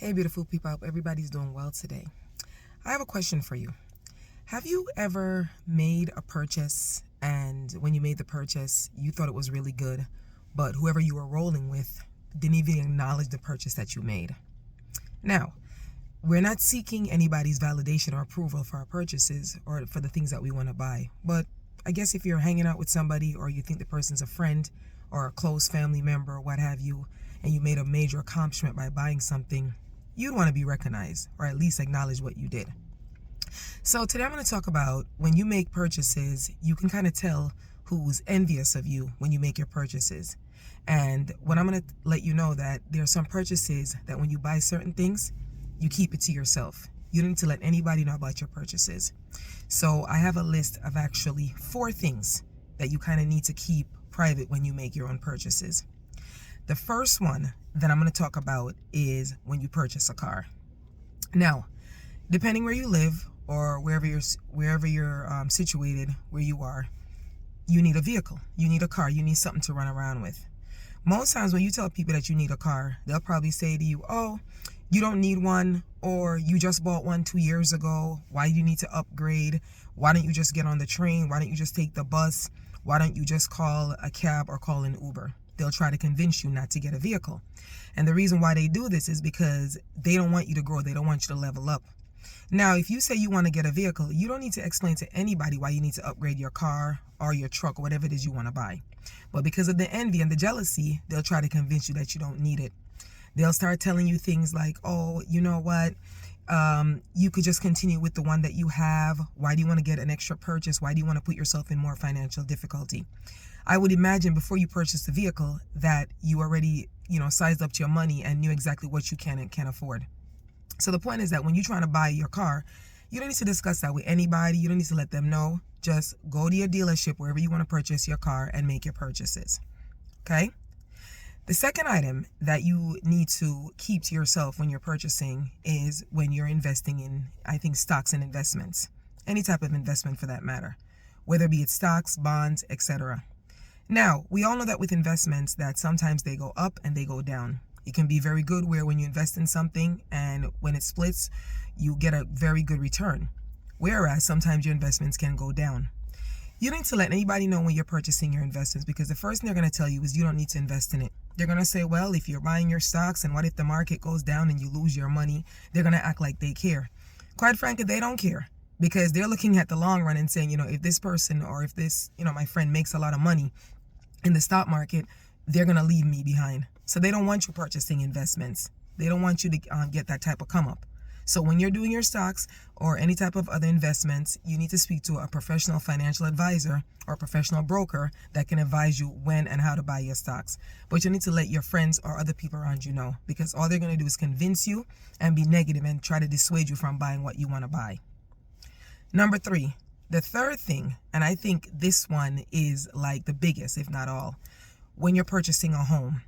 Hey, beautiful people. I hope everybody's doing well today. I have a question for you. Have you ever made a purchase and when you made the purchase, you thought it was really good, but whoever you were rolling with didn't even acknowledge the purchase that you made? Now, we're not seeking anybody's validation or approval for our purchases or for the things that we want to buy. But I guess if you're hanging out with somebody or you think the person's a friend or a close family member or what have you, and you made a major accomplishment by buying something, you'd want to be recognized or at least acknowledge what you did. So today I'm going to talk about when you make purchases, you can kind of tell who's envious of you when you make your purchases. And what I'm going to let you know that there are some purchases that when you buy certain things, you keep it to yourself. You don't need to let anybody know about your purchases. So I have a list of actually 4 things that you kind of need to keep private when you make your own purchases. The first one that I'm going to talk about is when you purchase a car. Now, depending where you live or wherever you're situated, where you are, you need a vehicle. You need a car. You need something to run around with. Most times when you tell people that you need a car, they'll probably say to you, oh, you don't need one, or you just bought one 2 years ago. Why do you need to upgrade? Why don't you just get on the train? Why don't you just take the bus? Why don't you just call a cab or call an Uber? They'll try to convince you not to get a vehicle. And the reason why they do this is because they don't want you to grow. They don't want you to level up. Now, if you say you want to get a vehicle, you don't need to explain to anybody why you need to upgrade your car or your truck or whatever it is you want to buy. But because of the envy and the jealousy, they'll try to convince you that you don't need it. They'll start telling you things like, oh, you know what? You could just continue with the one that you have. Why do you want to get an extra purchase? Why do you want to put yourself in more financial difficulty? I would imagine before you purchase the vehicle that you already, sized up to your money and knew exactly what you can and can't afford. So the point is that when you're trying to buy your car, you don't need to discuss that with anybody. You don't need to let them know. Just go to your dealership, wherever you want to purchase your car, and make your purchases. Okay? The second item that you need to keep to yourself when you're purchasing is when you're investing in, I think, stocks and investments. Any type of investment for that matter. Whether be it stocks, bonds, etc. Now, we all know that with investments that sometimes they go up and they go down. It can be very good where when you invest in something and when it splits, you get a very good return. Whereas sometimes your investments can go down. You don't need to let anybody know when you're purchasing your investments because the first thing they're going to tell you is you don't need to invest in it. They're going to say, well, if you're buying your stocks and what if the market goes down and you lose your money? They're going to act like they care. Quite frankly, they don't care because they're looking at the long run and saying, if this person or if this, my friend makes a lot of money in the stock market, they're going to leave me behind. So they don't want you purchasing investments. They don't want you to get that type of come up. So when you're doing your stocks or any type of other investments, you need to speak to a professional financial advisor or a professional broker that can advise you when and how to buy your stocks. But you need to let your friends or other people around you know because all they're going to do is convince you and be negative and try to dissuade you from buying what you want to buy. Number 3, the third thing, and I think this one is like the biggest, if not all, when you're purchasing a home.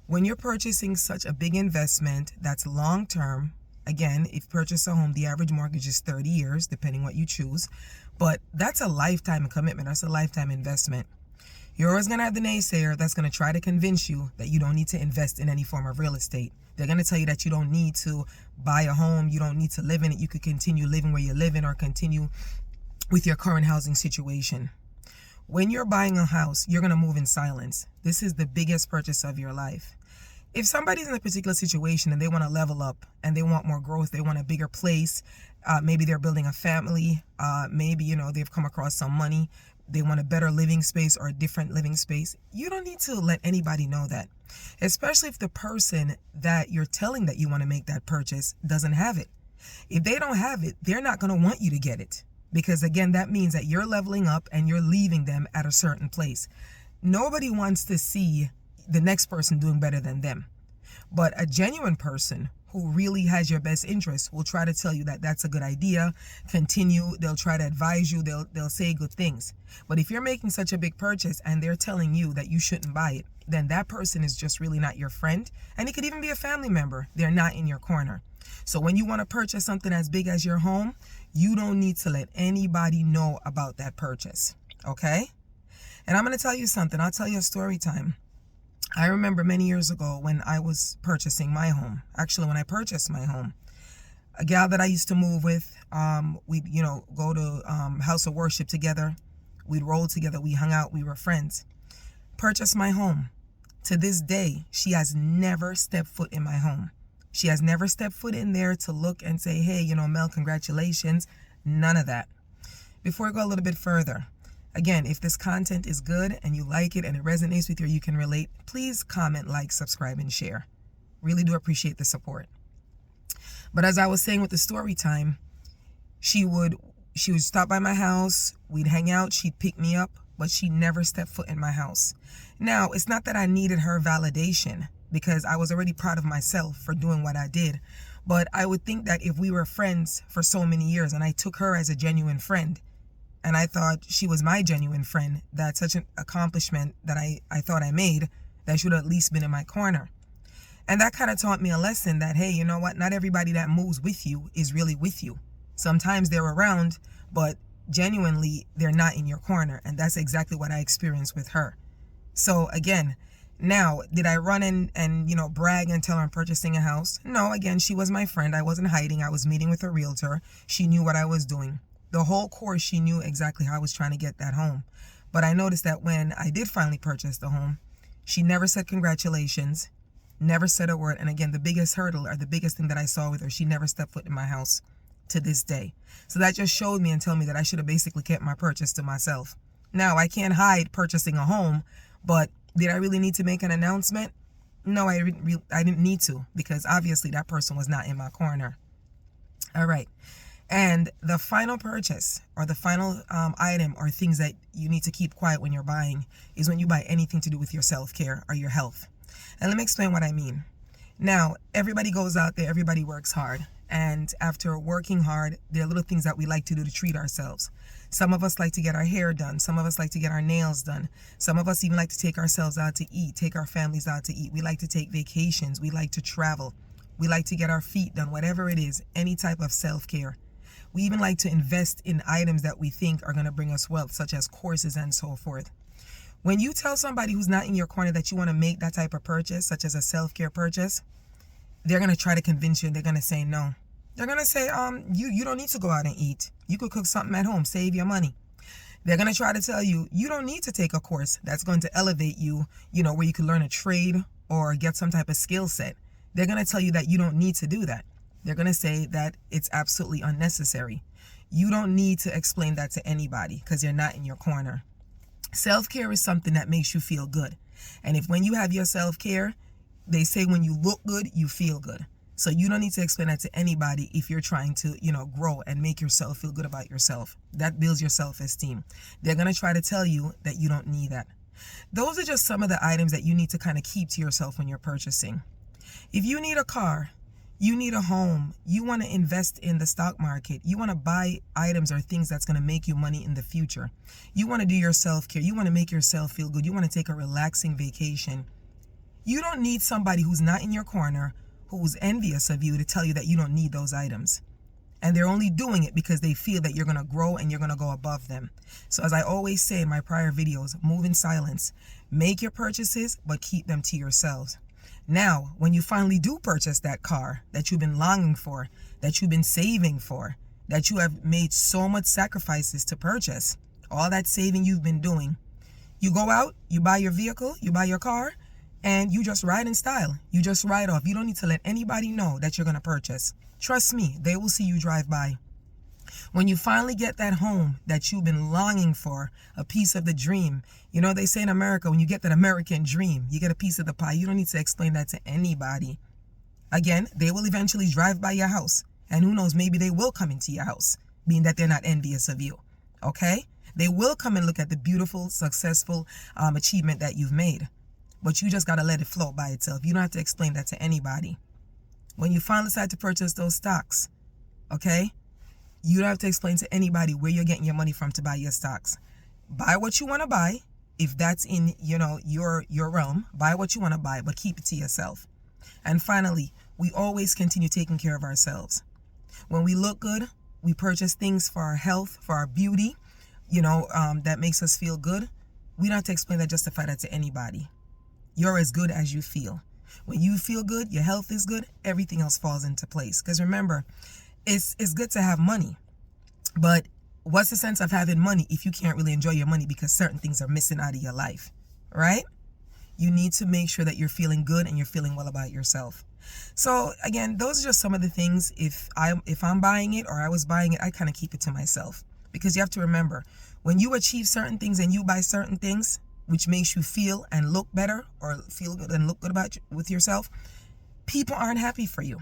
When you're purchasing such a big investment that's long-term, again, if you purchase a home, the average mortgage is 30 years, depending what you choose. But that's a lifetime commitment. That's a lifetime investment. You're always going to have the naysayer that's going to try to convince you that you don't need to invest in any form of real estate. They're going to tell you that you don't need to buy a home. You don't need to live in it. You could continue living where you live in or continue with your current housing situation. When you're buying a house, you're going to move in silence. This is the biggest purchase of your life. If somebody's in a particular situation and they want to level up and they want more growth, they want a bigger place, maybe they're building a family, maybe, they've come across some money, they want a better living space or a different living space, you don't need to let anybody know that. Especially if the person that you're telling that you want to make that purchase doesn't have it. If they don't have it, they're not going to want you to get it. Because again, that means that you're leveling up and you're leaving them at a certain place. Nobody wants to see the next person doing better than them. But a genuine person who really has your best interest will try to tell you that that's a good idea. Continue. They'll try to advise you. They'll say good things. But if you're making such a big purchase and they're telling you that you shouldn't buy it, then that person is just really not your friend. And it could even be a family member. They're not in your corner. So when you want to purchase something as big as your home, you don't need to let anybody know about that purchase. Okay? And I'm going to tell you something. I'll tell you a story time. I remember many years ago when I was purchasing my home, actually when I purchased my home, a gal that I used to move with, we'd, go to house of worship together. We'd roll together. We hung out. We were friends. Purchased my home. To this day, she has never stepped foot in my home. She has never stepped foot in there to look and say, hey, Mel, congratulations. None of that. Before I go a little bit further, again, if this content is good and you like it and it resonates with you, you can relate, please comment, like, subscribe, and share. Really do appreciate the support. But as I was saying with the story time, she would stop by my house, we'd hang out, she'd pick me up, but she never stepped foot in my house. Now, it's not that I needed her validation, because I was already proud of myself for doing what I did. But I would think that if we were friends for so many years and I took her as a genuine friend, and I thought she was my genuine friend, that's such an accomplishment that I thought I made, that should have at least been in my corner. And that kind of taught me a lesson that, hey, you know what? Not everybody that moves with you is really with you. Sometimes they're around, but genuinely they're not in your corner. And that's exactly what I experienced with her. So again, now, did I run and brag and tell her I'm purchasing a house? No, again, she was my friend. I wasn't hiding. I was meeting with a realtor. She knew what I was doing. The whole course, she knew exactly how I was trying to get that home. But I noticed that when I did finally purchase the home, she never said congratulations, never said a word. And again, the biggest hurdle, or the biggest thing that I saw with her, she never stepped foot in my house to this day. So that just showed me and told me that I should have basically kept my purchase to myself. Now, I can't hide purchasing a home, but did I really need to make an announcement? No, I didn't need to, because obviously that person was not in my corner. All right. And the final purchase, or the final item, or things that you need to keep quiet when you're buying, is when you buy anything to do with your self-care or your health. And let me explain what I mean. Now, everybody goes out there, everybody works hard. And after working hard, there are little things that we like to do to treat ourselves. Some of us like to get our hair done. Some of us like to get our nails done. Some of us even like to take ourselves out to eat, take our families out to eat. We like to take vacations. We like to travel. We like to get our feet done, whatever it is, any type of self-care. We even like to invest in items that we think are going to bring us wealth, such as courses and so forth. When you tell somebody who's not in your corner that you want to make that type of purchase, such as a self-care purchase, they're going to try to convince you, and they're going to say no. They're going to say, you don't need to go out and eat. You could cook something at home, save your money. They're going to try to tell you, you don't need to take a course that's going to elevate you, where you can learn a trade or get some type of skill set. They're going to tell you that you don't need to do that. They're going to say that it's absolutely unnecessary. You don't need to explain that to anybody, because they're not in your corner. Self-care is something that makes you feel good. And if when you have your self-care, they say when you look good, you feel good. So you don't need to explain that to anybody if you're trying to, grow and make yourself feel good about yourself. That builds your self-esteem. They're going to try to tell you that you don't need that. Those are just some of the items that you need to kind of keep to yourself when you're purchasing. If you need a car, you need a home, you want to invest in the stock market, you want to buy items or things that's going to make you money in the future, you want to do your self-care, you want to make yourself feel good, you want to take a relaxing vacation, you don't need somebody who's not in your corner, who's envious of you, to tell you that you don't need those items. And they're only doing it because they feel that you're going to grow and you're going to go above them. So as I always say in my prior videos, move in silence. Make your purchases, but keep them to yourselves. Now, when you finally do purchase that car that you've been longing for, that you've been saving for, that you have made so much sacrifices to purchase, all that saving you've been doing, you go out, you buy your vehicle, you buy your car, and you just ride in style. You just ride off. You don't need to let anybody know that you're going to purchase. Trust me, they will see you drive by. When you finally get that home that you've been longing for, a piece of the dream, they say in America, when you get that American dream, you get a piece of the pie. You don't need to explain that to anybody. Again, they will eventually drive by your house. And who knows, maybe they will come into your house, being that they're not envious of you. Okay? They will come and look at the beautiful, successful achievement that you've made. But you just got to let it flow by itself. You don't have to explain that to anybody. When you finally decide to purchase those stocks, okay, you don't have to explain to anybody where you're getting your money from to buy your stocks. Buy what you want to buy. If that's in, your realm, buy what you want to buy, but keep it to yourself. And finally, we always continue taking care of ourselves. When we look good, we purchase things for our health, for our beauty, that makes us feel good. We don't have to explain that, justify that to anybody. You're as good as you feel. When you feel good, your health is good, everything else falls into place. Because remember, it's good to have money, but what's the sense of having money if you can't really enjoy your money because certain things are missing out of your life, right? You need to make sure that you're feeling good and you're feeling well about yourself. So again, those are just some of the things. If I'm buying it or I was buying it, I kind of keep it to myself, because you have to remember, when you achieve certain things and you buy certain things, which makes you feel and look better, or feel good and look good with yourself, people aren't happy for you.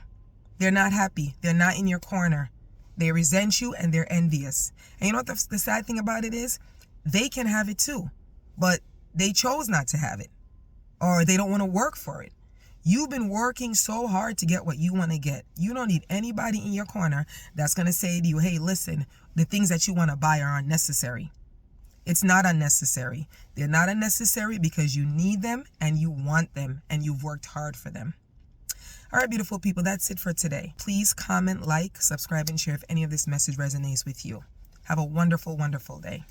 They're not happy. They're not in your corner. They resent you and they're envious. And you know what the sad thing about it is? They can have it too, but they chose not to have it, or they don't want to work for it. You've been working so hard to get what you want to get. You don't need anybody in your corner that's going to say to you, hey, listen, the things that you want to buy are unnecessary. It's not unnecessary. They're not unnecessary because you need them and you want them and you've worked hard for them. All right, beautiful people, that's it for today. Please comment, like, subscribe, and share if any of this message resonates with you. Have a wonderful, wonderful day.